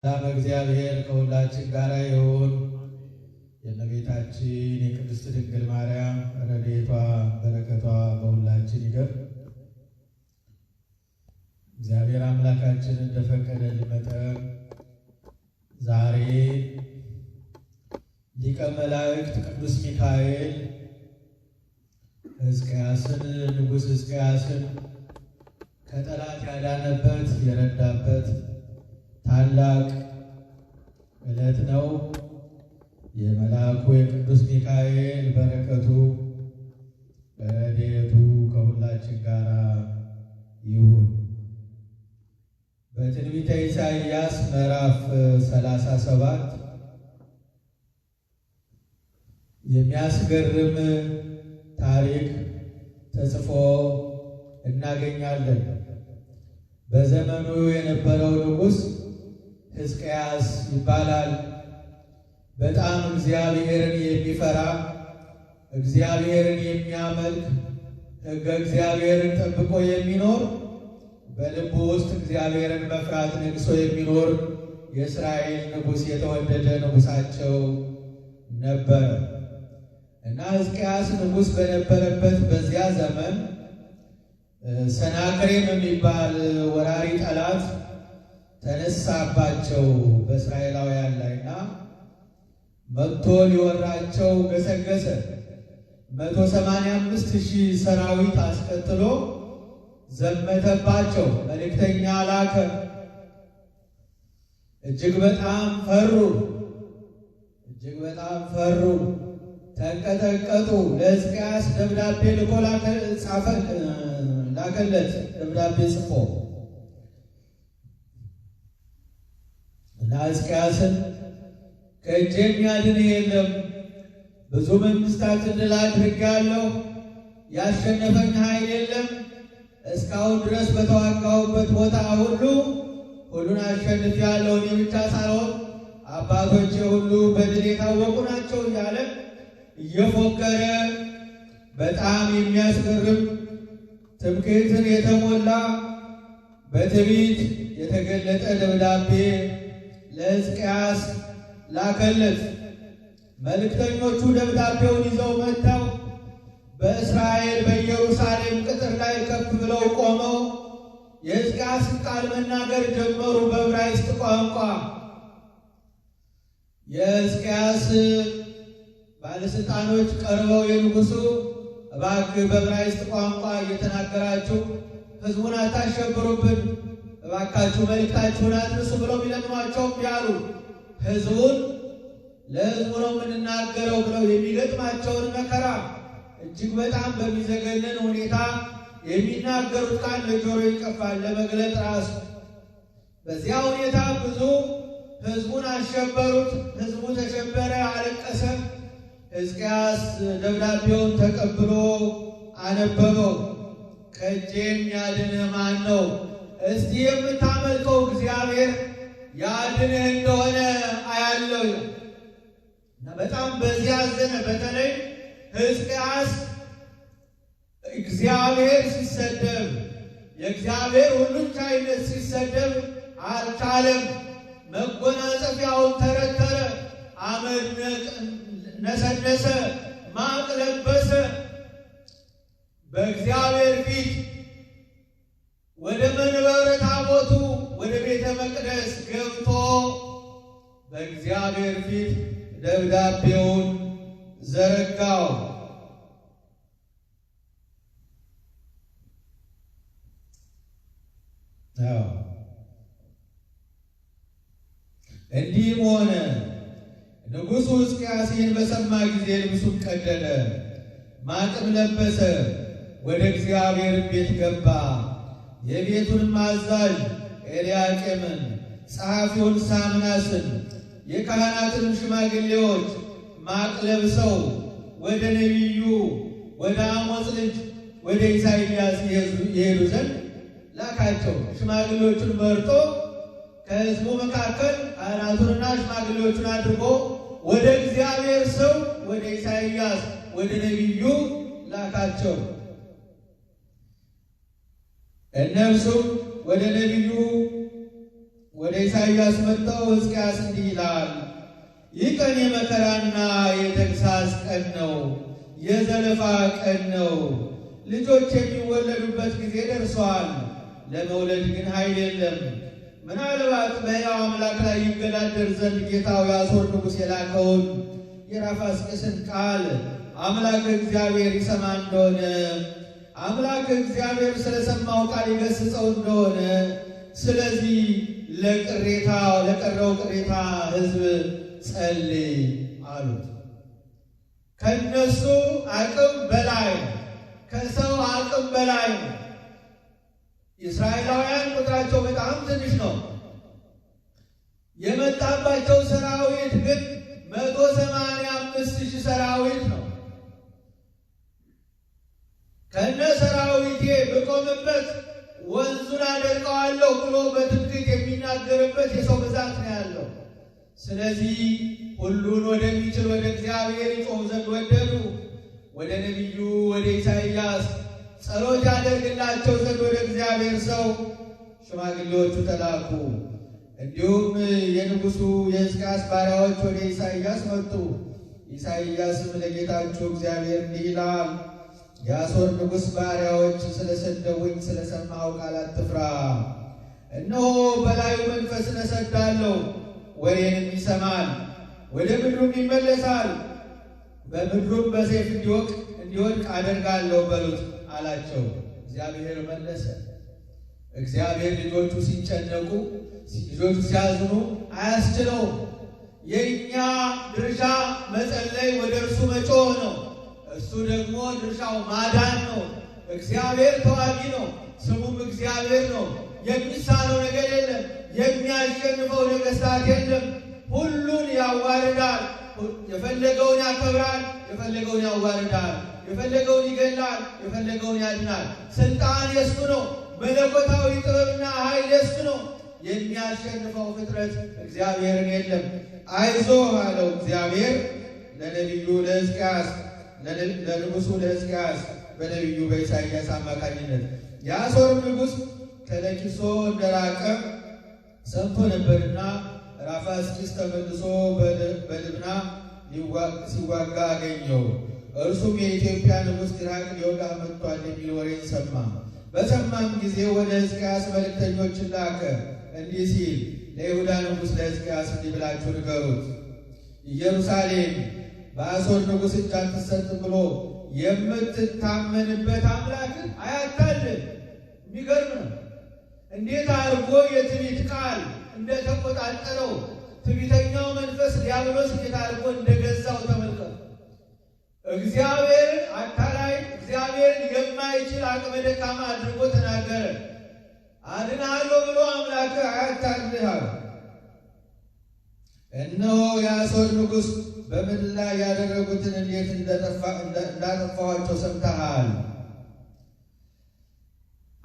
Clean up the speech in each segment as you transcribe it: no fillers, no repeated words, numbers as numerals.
ሰላም እግዚአብሔር ከሁላችን ጋር ይሁን። የእመቤታችን የቅድስት ድንግል ማርያም ረድኤቷ በረከቷ በሁላችን ይደር። እግዚአብሔር አምላካችን እንደፈቀደልን መጠን ዛሬ ሊቀ መላእክት ቅዱስ ሚካኤል ሕዝቅያስን ንጉሥ ሕዝቅያስን ከጠላት ያዳነበት የረዳበት ታላቅ ዕለት ነው። የመልአኩ የቅዱስ ሚካኤል በረከቱ ረድኤቱ ከሁላችን ጋር ይሁን። በትንቢተ ኢሳይያስ ምዕራፍ 37 የሚያስገርም ታሪክ ተጽፎ እናገኛለን። በዘመኑ የነበረው ንጉሥ ሕዝቅያስ ይባላል። በጣም እግዚአብሔርን የሚፈራ እግዚአብሔርን የሚያመልክ ሕገ እግዚአብሔርን ጠብቆ የሚኖር በልቡ ውስጥ እግዚአብሔርን መፍራት ነግሶ የሚኖር የእስራኤል ንጉሥ የተወደደ ንጉሣቸው ነበረ እና ሕዝቅያስ ንጉሥ በነበረበት በዚያ ዘመን ሰናክሬም የሚባል ወራሪ ጠላት ተነሳባቸው በእስራኤላውያን ላይና መጥቶ ሊወራቸው ገሰገሰ። 185,000 ሰራዊት አስከትሎ ዘመተባቸው። መልእክተኛ ላከ። እጅግ በጣም ፈሩ፣ ተንቀጠቀጡ። ለሕዝቅያስ ደብዳቤ ልኮ ላከለት። ደብዳቤ ጽፎ እና ሕዝቅያስን ከእጄ የሚያድን የለም፣ ብዙ መንግስታትን ድል አድርጌአለሁ፣ ያሸነፈኝ ኃይል የለም። እስካሁን ድረስ በተዋጋሁበት ቦታ ሁሉን አሸንፌአለሁ፣ እኔ ብቻ ሳልሆን አባቶቼ ሁሉ በድል የታወቁ ናቸው እያለ እየፎከረ በጣም የሚያስገርም ትምክህትን የተሞላ በትዕቢት የተገለጠ ደብዳቤ ለሕዝቅያስ ላከለት። መልእክተኞቹ ደብዳቤውን ይዘው መጥተው በእስራኤል በኢየሩሳሌም ቅጥር ላይ ከፍ ብለው ቆመው የሕዝቅያስን ቃል መናገር ጀመሩ በዕብራይስጥ ቋንቋ። የሕዝቅያስ ባለስልጣኖች ቀርበው የንጉሡ እባክህ በዕብራይስጥ ቋንቋ እየተናገራችሁ ሕዝቡን አታሸብሩብን፣ እባካችሁ መልእክታችሁን አድርሱ ብለው ቢለምኗቸውም ያሉ ሕዝቡን ለሕዝቡ ነው የምንናገረው ብለው የሚገጥማቸውን መከራ እጅግ በጣም በሚዘገንን ሁኔታ የሚናገሩት ቃል ለጆሮ ይቀፋል ለመግለጥ ራሱ። በዚያ ሁኔታ ብዙ ሕዝቡን አሸበሩት። ሕዝቡ ተሸበረ፣ አለቀሰ። ሕዝቅያስ ደብዳቤውን ተቀብሎ አነበበው። ከእጄ የሚያድንህ ማን ነው? እስቲ የምታመልከው እግዚአብሔር ያድንህ እንደሆነ አያለው እና በጣም በዚያ አዘነ። በተለይ ሕዝቅያስ እግዚአብሔር ሲሰደብ፣ የእግዚአብሔር ሁሉን ቻይነት ሲሰደብ አልቻለም። መጎናጸፊያውን ተረተረ፣ አመድ ነሰነሰ፣ ማቅ ለበሰ። በእግዚአብሔር ፊት ወደ መንበረ ታቦቱ ወደ ቤተ መቅደስ ገብቶ በእግዚአብሔር ፊት ደብዳቤውን ዘረጋው። እንዲህም ሆነ ንጉሡ ሕዝቅያስ ይህን በሰማ ጊዜ ልብሱን ቀደደ፣ ማቅም ለበሰ፣ ወደ እግዚአብሔር ቤት ገባ። የቤቱንም አዛዥ ኤልያቄምን፣ ጸሐፊውን ሳምናስን፣ የካህናትንም ሽማግሌዎች ማቅ ለብሰው ወደ ነቢዩ ወደ አሞጽ ልጅ ወደ ኢሳይያስ ይሄዱ ዘንድ ላካቸው። ሽማግሌዎቹን መርጦ ከሕዝቡ መካከል ካህናቱንና ሽማግሌዎቹን አድርጎ ወደ እግዚአብሔር ሰው ወደ ኢሳይያስ ወደ ነቢዩ ላካቸው። እነርሱም ወደ ነቢዩ ወደ ኢሳይያስ መጥተው ሕዝቅያስ እንዲህ ይላል፣ ይህ ቀን የመከራና የተግሣጽ ቀን ነው፣ የዘለፋ ቀን ነው። ልጆች የሚወለዱበት ጊዜ ደርሷል፣ ለመውለድ ግን ኃይል የለም። ምናልባት በሕያው አምላክ ላይ ይገዳደር ዘንድ ጌታው የአሦር ንጉሥ የላከውን የራፋስቂስን ቃል አምላክ እግዚአብሔር ይሰማ እንደሆነ አምላክ እግዚአብሔር ስለሰማው ቃል ይገስጸው እንደሆነ ስለዚህ ለቀረው ቅሬታ ሕዝብ ጸልይ አሉት። ከነሱ አቅም በላይ ከሰው አቅም በላይ እስራኤላውያን ቁጥራቸው በጣም ትንሽ ነው። የመጣባቸው ሰራዊት ግን 185,000 ሰራዊት ነው። ከነ ሰራዊቴ ብቆምበት ወንዙን አደርቀዋለሁ ብሎ በትንቢት የሚናገርበት የሰው ብዛት ነው ያለው። ስለዚህ ሁሉን ወደሚችል ወደ እግዚአብሔር ይጮህ ዘንድ ወደዱ። ወደ ነቢዩ ወደ ኢሳይያስ ጸሎት ያደርግላቸው ዘንድ ወደ እግዚአብሔር ሰው ሽማግሌዎቹ ተላኩ። እንዲሁም የንጉሡ የሕዝቅያስ ባሪያዎች ወደ ኢሳይያስ መጡ። ኢሳይያስም ለጌታችሁ እግዚአብሔር እንዲህ ይላል፣ የአሦር ንጉሥ ባሪያዎች ስለሰደቡኝ ስለሰማው ቃል አትፍራ። እነሆ በላዩ መንፈስን እሰዳለሁ፣ ወሬንም ይሰማል፣ ወደ ምድሩም ይመለሳል፣ በምድሩም በሰይፍ እንዲወድቅ አደርጋለሁ በሉት አላቸው። እግዚአብሔር መለሰ። እግዚአብሔር ልጆቹ ሲጨነቁ ልጆቹ ሲያዝኑ አያስችለውም። የእኛ ድርሻ መጸለይ፣ ወደ እርሱ መጮህ ነው። እሱ ደግሞ ድርሻው ማዳን ነው። እግዚአብሔር ተዋጊ ነው፣ ስሙም እግዚአብሔር ነው። የሚሳነው ነገር የለም፣ የሚያሸንፈው ነገሥታት የለም። ሁሉን ያዋርዳል፣ የፈለገውን ያከብራል፣ የፈለገውን ያዋርዳል፣ የፈለገውን ይገላል፣ የፈለገውን ያድናል። ስልጣን የሱ ነው። መለኮታዊ ጥበብና ኃይል የሱ ነው። የሚያሸንፈው ፍጥረት እግዚአብሔርን የለም። አይዞህ አለው እግዚአብሔር ለነቢዩ ለሕዝቅያስ ለንጉሡ ለሕዝቅያስ በነቢዩ በኢሳይያስ አማካኝነት። የአሦር ንጉሥ ከለኪሶ እንደራቀ ሰምቶ ነበርና ራፋስቂስ ተመልሶ በልብና ሲዋጋ አገኘው። እርሱም የኢትዮጵያ ንጉሥ ቲራቅ ሊወጋ መጥቷል የሚል ወሬን ሰማ። በሰማም ጊዜ ወደ ሕዝቅያስ መልእክተኞችን ላከ፣ እንዲህ ሲል ለይሁዳ ንጉሥ ለሕዝቅያስ እንዲህ ብላችሁ ንገሩት፣ ኢየሩሳሌም በአሦር ንጉሥ እጅ አትሰጥም ብሎ የምትታመንበት አምላክ አያታልል። የሚገርም ነው። እንዴት አድርጎ የትዕቢት ቃል እንደተቆጣጠረው ትዕቢተኛው መንፈስ ዲያብሎስ እንዴት አድርጎ እንደገዛው ተመልከቱ። እግዚአብሔርን አታላይ፣ እግዚአብሔርን የማይችል አቅመ ደካማ አድርጎ ተናገረ። አድናለሁ ብሎ አምላክ አያታልህ አለ። እነሆ የአሦር ንጉሥ በምድር ላይ ያደረጉትን እንዴት እንዳጠፋኋቸው ሰምተሃል።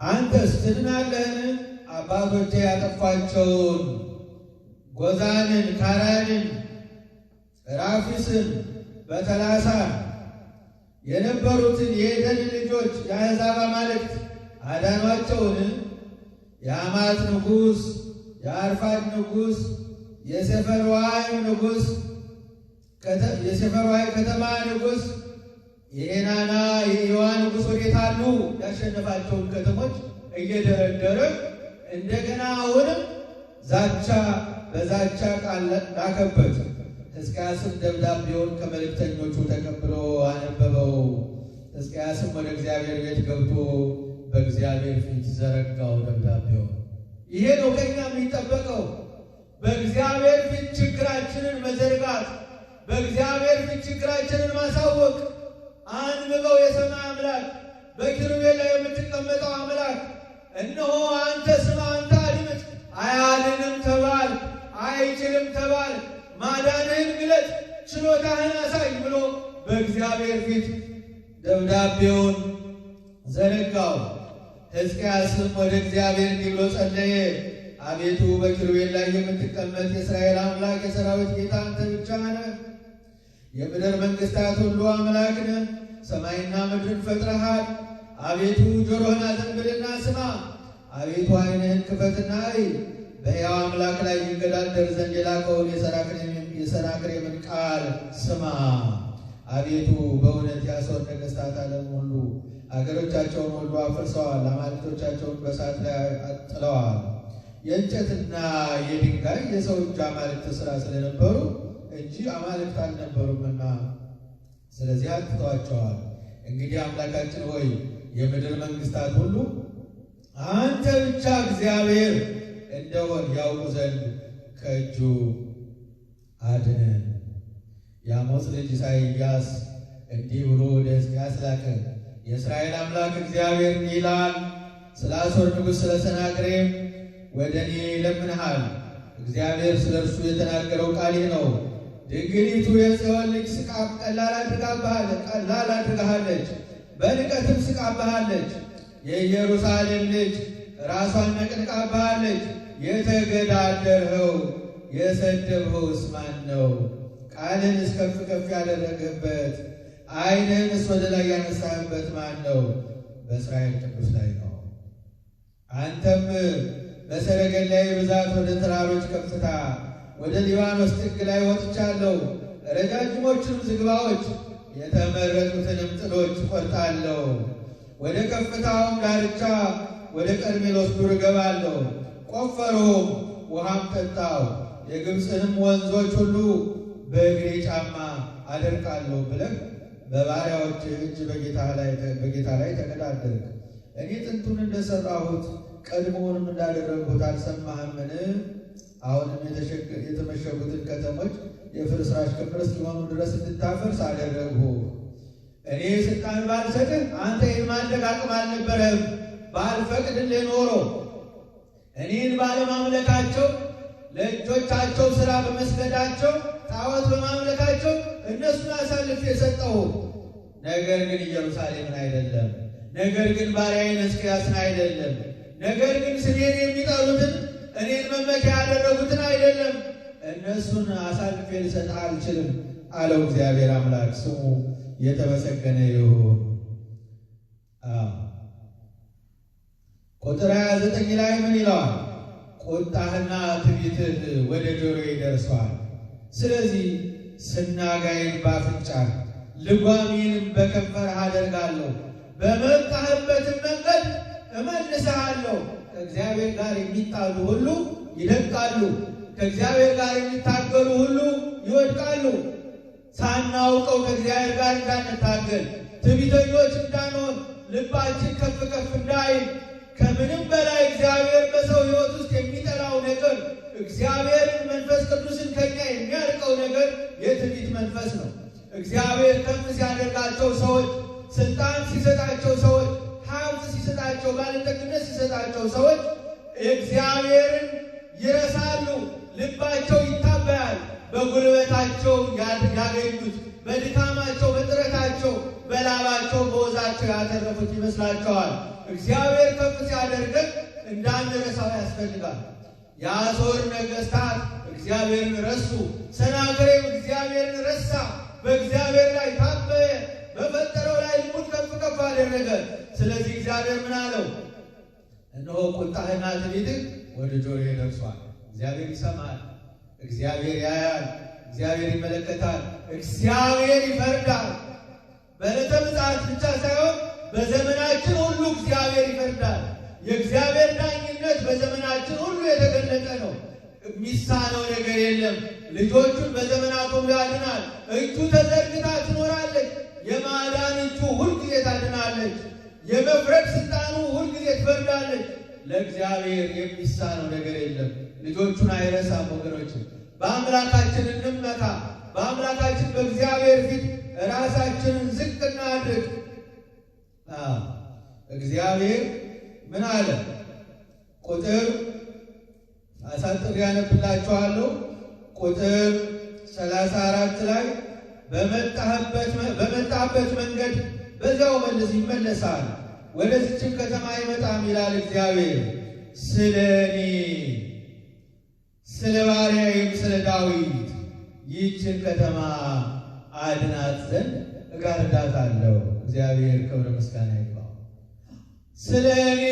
አንተስ ትድናለህን? አባቶቼ ያጠፏቸውን ጎዛንን፣ ካራንን፣ ራፊስን፣ በተላሳን የነበሩትን የኤደን ልጆች የአሕዛብ አማልክት አዳኗቸውን? የአማት ንጉሥ፣ የአርፋድ ንጉሥ፣ የሴፈርዋይም ንጉሥ፣ የሴፈርዋይ ከተማ ንጉሥ፣ የኤናና የኢዋ ንጉሥ ወዴት አሉ? ያሸነፋቸውን ከተሞች እየደረደረ እንደገና አሁንም ዛቻ በዛቻ ቃል ላከበት። ሕዝቅያስም ደብዳቤውን ከመልእክተኞቹ ተቀብሎ አነበበው። ሕዝቅያስም ወደ እግዚአብሔር ቤት ገብቶ በእግዚአብሔር ፊት ዘረጋው ደብዳቤው። ይሄ ነው ከኛ የሚጠበቀው፣ በእግዚአብሔር ፊት ችግራችንን መዘርጋት፣ በእግዚአብሔር ፊት ችግራችንን ማሳወቅ። አንብበው የሰማይ አምላክ፣ በኪሩቤል ላይ የምትቀመጠው አምላክ፣ እነሆ አንተ ስማ፣ አንተ አድምጥ። አያድንም ተባል፣ አይችልም ተባል፣ ማዳንህን ግለጥ፣ ችሎታህን አሳይ ብሎ በእግዚአብሔር ፊት ደብዳቤውን ዘረጋው። ሕዝቅያስም ወደ እግዚአብሔር እንዲህ ብሎ ጸለየ። አቤቱ በኪሩቤል ላይ የምትቀመጥ የእስራኤል አምላክ የሰራዊት ጌታ አንተ ብቻ ነህ። የምድር መንግሥታት ሁሉ አምላክ ነህ። ሰማይና ምድርን ፈጥረሃል። አቤቱ ጆሮህን አዘንብልና ስማ፣ አቤቱ ዓይንህን ክፈትና እይ። በሕያው አምላክ ላይ ይገዳደር ዘንድ የላከውን የሰናክሬምን ቃል ስማ። አቤቱ በእውነት የአሦር ነገሥታት ዓለም ሁሉ አገሮቻቸውን ሁሉ አፍርሰዋል፣ አማልክቶቻቸውን በእሳት ላይ አጥለዋል። የእንጨትና የድንጋይ የሰው እጅ አማልክት ሥራ ስለነበሩ እንጂ አማልክት አልነበሩምና ስለዚህ አጥተዋቸዋል። እንግዲህ አምላካችን ሆይ የምድር መንግሥታት ሁሉ አንተ ብቻ እግዚአብሔር እንደሆን ያውቁ ዘንድ ከእጁ አድነን። የአሞጽ ልጅ ኢሳይያስ እንዲህ ብሎ ወደ ሕዝቅያስ ላከ። የእስራኤል አምላክ እግዚአብሔር እንዲህ ይላል፣ ስለ አሦር ንጉሥ ስለ ሰናክሬም ወደ እኔ ለምንሃል። እግዚአብሔር ስለ እርሱ የተናገረው ቃል ነው። ድንግሊቱ የጽዮን ልጅ ስቃብ ቀላል አድርጋሃለች፣ በንቀትም ስቃብሃለች። የኢየሩሳሌም ልጅ ራሷን ነቅንቃብሃለች። የተገዳደርኸው የሰደብኸውስ ማን ነው? ቃልንስ ከፍ ከፍ ያደረገበት ዓይንህንስ ወደ ላይ ያነሳህበት ማን ነው? በእስራኤል ቅዱስ ላይ ነው። አንተም በሰረገላዬ ብዛት ወደ ተራሮች ከፍታ ወደ ሊባኖስ ጥግ ላይ ወጥቻለሁ። ረጃጅሞቹንም ዝግባዎች የተመረጡትንም ጥዶች ቆርጣለሁ። ወደ ከፍታውም ዳርቻ ወደ ቀርሜሎስ ዱር እገባለሁ። ቆፈሩም ውሃም ጠጣው። የግብፅንም ወንዞች ሁሉ በእግሬ ጫማ አደርቃለሁ ብለህ በባሪያዎች እጅ በጌታ ላይ ተገዳደርክ። እኔ ጥንቱን እንደሰራሁት ቀድሞውንም እንዳደረግሁት አልሰማህምን? አሁንም የተመሸጉትን ከተሞች የፍርስራሽ ክምር እስኪሆኑ ድረስ እንድታፈርስ አደረግሁ። እኔ ስልጣን ባልሰጥህ አንተ ይህን ማድረግ አቅም አልነበረህም። ባልፈቅድልህ ኖሮ እኔን ባለማምለካቸው፣ ለእጆቻቸው ሥራ በመስገዳቸው፣ ጣዖት በማምለካቸው እነሱን አሳልፌ የሰጠሁ። ነገር ግን ኢየሩሳሌምን አይደለም፣ ነገር ግን ባሪያዬን ሕዝቅያስን አይደለም፣ ነገር ግን ስሜን የሚጠሩትን እኔን መመኪያ ያደረጉትን አይደለም፣ እነሱን አሳልፌ ልሰጥህ አልችልም አለው እግዚአብሔር አምላክ። ስሙ የተመሰገነ ይሁን። ቁጥር 29 ላይ ምን ይለዋል? ቁጣህና ትዕቢትህ ወደ ጆሮዬ ደርሷል። ስለዚህ ስናጋይን በአፍንጫህ ልጓሜንም በከንፈርህ አደርጋለሁ። በመጣህበትም መንገድ እመልስሃለሁ። ከእግዚአብሔር ጋር የሚጣሉ ሁሉ ይደቃሉ፣ ከእግዚአብሔር ጋር የሚታገሉ ሁሉ ይወድቃሉ። ሳናውቀው ከእግዚአብሔር ጋር እንዳንታገል፣ ትዕቢተኞች እንዳንሆን፣ ልባችን ከፍ ከፍ እንዳይል፣ ከምንም በላይ እግዚአብሔር በሰው ሕይወት ውስጥ የሚጠላው ነገር፣ እግዚአብሔርን መንፈስ ቅዱስን ከኛ የሚያርቀው ነገር የትዕቢት መንፈስ ነው። እግዚአብሔር ከፍ ሲያደርጋቸው ሰዎች፣ ስልጣን ሲሰጣቸው ሰዎች፣ ሀብት ሲሰጣቸው፣ ባለጠግነት ሲሰጣቸው ሰዎች እግዚአብሔርን ይረሳሉ። ልባቸው ይታበያል። በጉልበታቸው ያገኙት፣ በድካማቸው፣ በጥረታቸው፣ በላባቸው፣ በወዛቸው ያተረፉት ይመስላቸዋል። እግዚአብሔር ከፍ ሲያደርገን እንዳንረሳው ያስፈልጋል። የአሦር ነገሥታት እግዚአብሔርን ረሱ። ሰናክሬም እግዚአብሔርን ረሳ። በእግዚአብሔር ላይ ታበየ። በፈጠረው ላይ ልቡን ከፍ ከፍ አደረገ። ስለዚህ እግዚአብሔር ምን አለው? እነሆ ቁጣህና ትዕቢትህ ወደ ጆሮዬ ደርሷል። እግዚአብሔር ይሰማል፣ እግዚአብሔር ያያል፣ እግዚአብሔር ይመለከታል፣ እግዚአብሔር ይፈርዳል። በዕለተ ምጽአት ብቻ ሳይሆን በዘመናችን ሁሉ እግዚአብሔር ይፈርዳል። የእግዚአብሔር ዳኝነት በዘመናችን ሁሉ የተገለጠ ነው። የሚሳነው ነገር የለም። ልጆቹን በዘመናት ሁሉ ያድናል። እጁ ተዘርግታ ትኖራለች። የማዳን እጁ ሁልጊዜ ታድናለች። የመፍረድ ስልጣኑ ሁልጊዜ ትፈርዳለች። ለእግዚአብሔር የሚሳነው ነገር የለም። ልጆቹን አይረሳም። ወገኖች በአምላካችን እንመካ። በአምላካችን በእግዚአብሔር ፊት ራሳችንን ዝቅ እናድርግ። እግዚአብሔር ምን አለ? ቁጥር አሳጥር ያነብላችኋለሁ። ቁጥር 34 ላይ በመጣበት መንገድ በዚያው ይመለሳል፣ ወደዚችም ከተማ አይመጣም ይላል እግዚአብሔር። ስለ እኔ ስለ ባሪያዬም ስለ ዳዊት ይህችን ከተማ አድናት ዘንድ እጋርዳታለሁ። እግዚአብሔር ክብር ምስጋና ይግባው። ስለ እኔ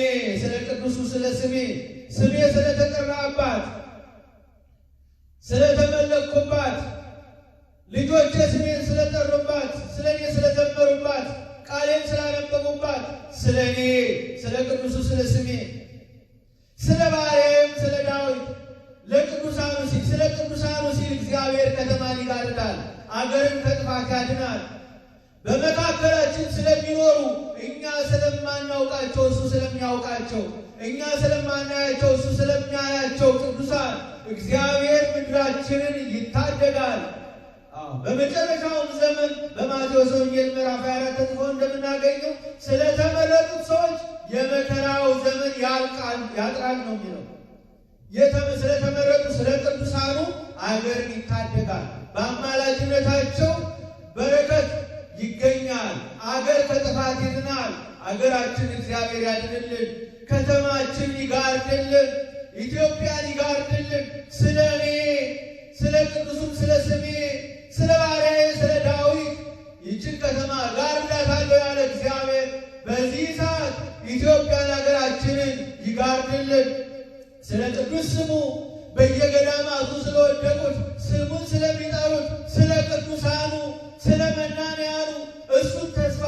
ስለ ቅዱሱ ስለ ስሜ ስሜ ስለተጠራባት ስለተመለኩባት ልጆቼ ስሜን ስለጠሩባት ስለኔ ስለዘመሩባት ቃሌን ስላነበቡባት ስለኔ ስለ ቅዱሱ ስለ ስሜ ስለ ባሪያዬም ስለ ዳዊት ለቅዱሳኑ ሲል ስለ ቅዱሳኑ ሲል እግዚአብሔር ከተማን ይጋርዳል፣ አገርን ከጥፋት ያድናል። በመካከላችን ስለሚኖሩ እኛ ስለማናውቃቸው እሱ ስለሚያውቃቸው፣ እኛ ስለማናያቸው እሱ ስለሚያያቸው ቅዱሳን እግዚአብሔር ምድራችንን ይታደጋል። በመጨረሻውም ዘመን በማቴዎስ ወንጌል ምዕራፍ 24 ተጽፎ እንደምናገኘው ስለተመረጡት ሰዎች የመከራው ዘመን ያጥራል ነው የሚለው። ስለተመረጡ ስለ ቅዱሳኑ አገርን ይታደጋል። በአማላጅነታቸው በረከት ይገኛል። አገር ከጥፋት ይድናል። አገራችን እግዚአብሔር ያድንልን፣ ከተማችን ይጋርድልን፣ ኢትዮጵያን ይጋርድልን። ስለ እኔ ስለ ቅዱሱም ስለ ስሜ ስለ ባሪያዬ ስለ ዳዊት ይችን ከተማ ጋርዳታለሁ ያለ እግዚአብሔር በዚህ ሰዓት ኢትዮጵያን ሀገራችንን ይጋርድልን። ስለ ቅዱስ ስሙ በየገዳማቱ ስለወደቁት ስሙን ስለሚጠሩት ስለ ቅዱሳኑ ስለ መናንያኑ እሱን ተስፋ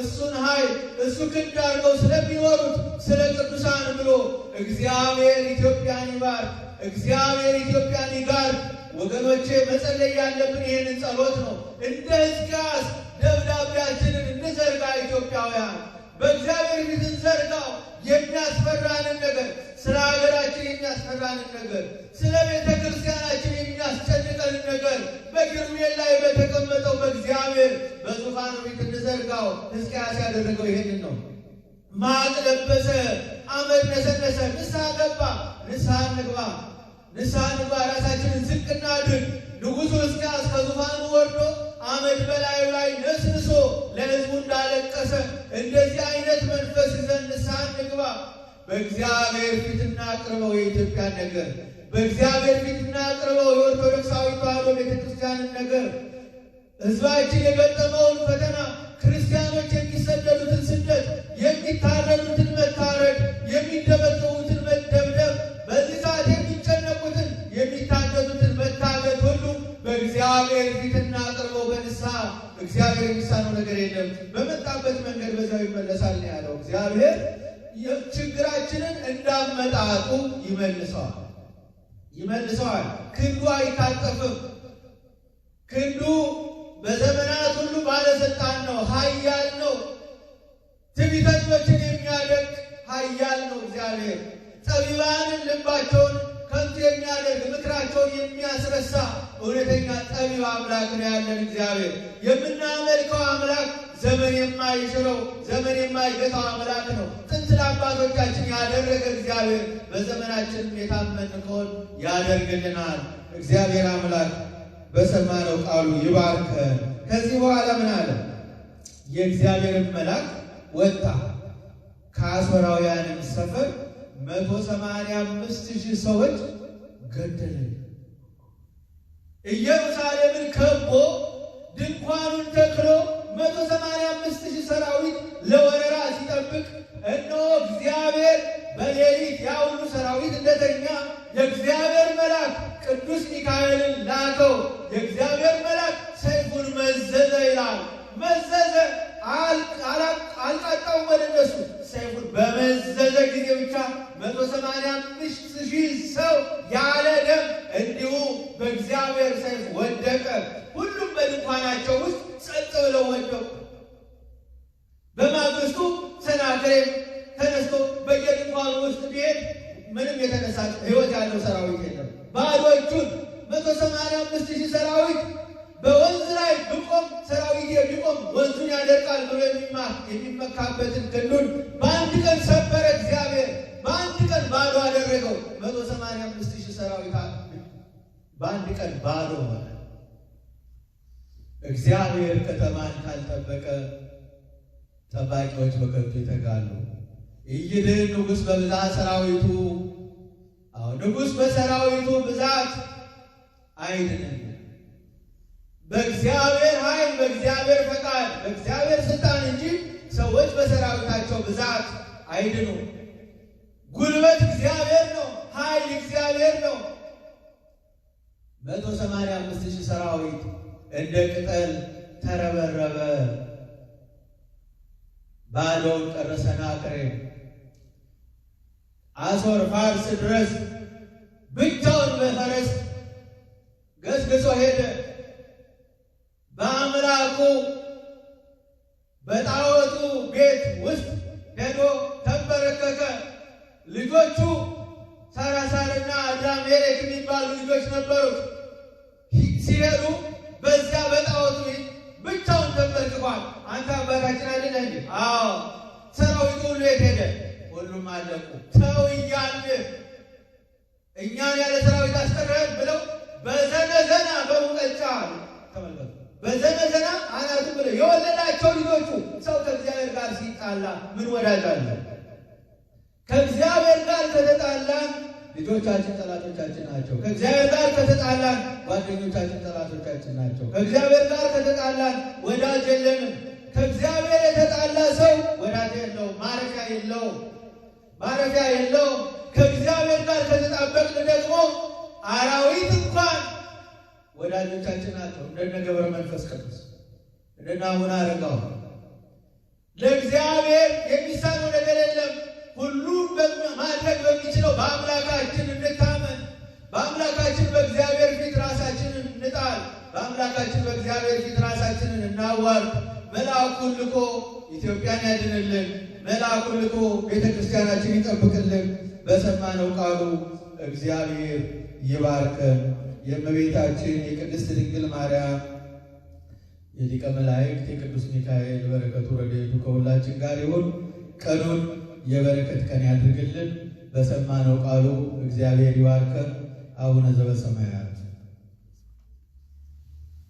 እሱን ኃይል እሱ ክንድ አድርገው ስለሚኖሩት ስለ ቅዱሳን ብሎ እግዚአብሔር ኢትዮጵያን ይባርክ፣ እግዚአብሔር ኢትዮጵያን ይጋርድ። ወገኖቼ መጸለይ ያለብን ይህንን ጸሎት ነው። እንደ ሕዝቅያስ ደብዳቤያችንን እንዘርጋ። ኢትዮጵያውያን በእግዚአብሔር ፊት እንዘርጋው። የሚያስፈራንን ነገር፣ ስለ ሀገራችን የሚያስፈራንን ነገር፣ ስለ ቤተ ክርስቲያናችን የሚያስጨንቀንን ነገር በኪሩቤል ላይ በተቀመጠው በእግዚአብሔር በዙፋኑ ፊት እንዘርጋው። ሕዝቅያስ ያደረገው ይሄንን ነው። ማቅ ለበሰ፣ አመድ ነሰነሰ፣ ንስሐ ገባ። ንስሐ እንግባ፣ ንስሐ እንግባ፣ ራሳችንን ዝቅ እናድርግ። ንጉሡ ሕዝቅያስ ከዙፋኑ ወርዶ አመድ በላዩ ላይ ነስንሶ ለሕዝቡ እንዳለቀሰ እንደዚህ አይነት መንፈስ ይዘን ንስሐ እንግባ። በእግዚአብሔር ፊት እናቅርበው የኢትዮጵያን ነገር፣ በእግዚአብሔር ፊት እናቅርበው የኦርቶዶክሳዊ ተዋሕዶ ቤተክርስቲያንን ነገር፣ ሕዝባችን የገጠመውን ፈተና፣ ክርስቲያኖች የሚሰደዱትን ስደት፣ የሚታረዱትን መታረድ፣ የሚደበደቡትን መደብደብ፣ በዚህ ሰዓት የሚጨነቁትን የሚታገቱትን መታገት ሁሉ በእግዚአብሔር ፊት እናቅርበው በንስሐ። እግዚአብሔር የሚሳነው ነገር የለም። በመጣበት መንገድ በዛው ይመለሳል ነው ያለው። እግዚአብሔር ችግራችንን እንዳመጣጡ ይመልሰዋል። ክንዱ አይታጠፍም። ክንዱ በዘመናት ሁሉ ባለስልጣን ነው፣ ኃያል ነው። ትዕቢተኞችን የሚያደርግ ኃያል ነው እግዚአብሔር። ጠቢባንን ልባቸውን ከንቱ የሚያደርግ ምክራቸውን የሚያስረሳ እውነተኛ ጠቢብ አምላክ ነው ያለን እግዚአብሔር። የምናመልከው አምላክ ዘመን የማይሽረው ዘመን የማይገታው አምላክ ነው። ጥንት ለአባቶቻችን ያደረገ እግዚአብሔር በዘመናችንም የታመን ከሆን ያደርግልናል። እግዚአብሔር አምላክ በሰማነው ቃሉ ይባርከን። ከዚህ በኋላ ምን አለ? የእግዚአብሔርን መልአክ ወጣ፣ ከአሦራውያንም ሰፈር 185,000 ሰዎች ገደለ። ኢየሩሳሌምን ከቦ ድንኳኑን ተክሎ 185,000 ሰራዊት ለወረራ ሲጠብቅ እነሆ እግዚአብሔር በሌሊት ያ ሁሉ ሰራዊት እንደተኛ የእግዚአብሔር መልአክ ቅዱስ ሚካኤልን ላከው። የእግዚአብሔር መልአክ ሰይፉን መዘዘ ይላል። መዘዘ፣ አልቃጣውም ወደ እነሱ። ሰይፉን በመዘዘ ጊዜ ብቻ 185,000 ሰው ያለ ደም እንዲሁ በእግዚአብሔር ሰይፍ ወደቀ። ሁሉም በድንኳናቸው ውስጥ ጸጥ ብለው ወደቁ። በማግስቱ ሰናክሬም ተነስቶ በየድንኳኑ ውስጥ ቢሄድ ምንም የተነሳ ሕይወት ያለው ሰራዊት የለም። ባዶ እጁን 185,000 ሰራዊት በወንዝ ላይ ቢቆም ሰራዊት ቢቆም ወንዙን ያደርቃል ብሎ የሚመካበትን ክንዱን በአንድ ቀን ሰበረ እግዚአብሔር። በአንድ ቀን ባዶ አደረገው። 185,000 ሰራዊት በአንድ ቀን ባዶ ሆነ። እግዚአብሔር ከተማን ካልጠበቀ ጠባቂዎች በከብቱ ይተጋሉ። ይድህን ንጉሥ በብዛት ሰራዊቱ። ንጉሥ በሰራዊቱ ብዛት አይድንም። በእግዚአብሔር ኃይል፣ በእግዚአብሔር ፈቃድ፣ በእግዚአብሔር ስልጣን እንጂ ሰዎች በሰራዊታቸው ብዛት አይድኑም። ጉልበት እግዚአብሔር ነው። ኃይል እግዚአብሔር ነው። 185,000 ሰራዊት እንደ ቅጠል ተረበረበ። ባዶውን ቀረ ሰናክሬም። አሦር ፋርስ ድረስ ብቻውን በፈረስ ገስግሶ ሄደ። በአምላኩ በጣዖቱ ቤት ውስጥ ሄዶ ተንበረከከ። ልጆቹ ሳራሳርና አድራሜሌክ የሚባሉ ልጆች ነበሩት። ሲሄዱ በዚያ በጣዖቱ ቤት ብቻውን ተንበርክኳል። አንተ አባታችን አይደለ እንዴ? አዎ። ሰራዊቱ ሁሉ የት ሄደ? ሁሉም አለቁ። ተው እያልን እኛን ያለ ሰራዊት አስቀረን ብለው በዘነዘና በሙቀጫ ተመልከቱ። በዘነዘና አናቱ ብለው የወለዳቸው ልጆቹ። ሰው ከእግዚአብሔር ጋር ሲጣላ ምን ወዳጅ አለ? ከእግዚአብሔር ጋር ከተጣላን ልጆቻችን ጠላቶቻችን ናቸው። ከእግዚአብሔር ጋር ከተጣላን ጓደኞቻችን ጠላቶቻችን ናቸው። ከእግዚአብሔር ጋር ከተጣላን ወዳጅ የለንም። ከእግዚአብሔር የተጣላ ሰው ወዳጅ የለውም፣ ማረፊያ የለውም፣ ማረፊያ የለውም። ከእግዚአብሔር ጋር ከተጣበቅን ደግሞ አራዊት እንኳን ወዳጆቻችን ናቸው። እንደነ ገብረ መንፈስ ቅዱስ እንደነ አቡነ አረጋዊ። ለእግዚአብሔር የሚሳነው ነገር የለም። ሁሉን ማድረግ በሚችለው በአምላካችን እንታመን። በአምላካችን በእግዚአብሔር ፊት ራሳችንን እንጣል። በአምላካችን በእግዚአብሔር ፊት ራሳችንን እናዋርድ። መልአኩን ልኮ ኢትዮጵያን ያድንልን። መልአኩን ልኮ ቤተ ክርስቲያናችን ይጠብቅልን። በሰማነው ቃሉ እግዚአብሔር ይባርከን። የእመቤታችን የቅድስት ድንግል ማርያም የሊቀ መላእክት የቅዱስ ሚካኤል በረከቱ ረድኤቱ ከሁላችን ጋር ይሁን። ቀኑን የበረከት ቀን ያድርግልን። በሰማነው ቃሉ እግዚአብሔር ይባርከን። አቡነ ዘበሰማያት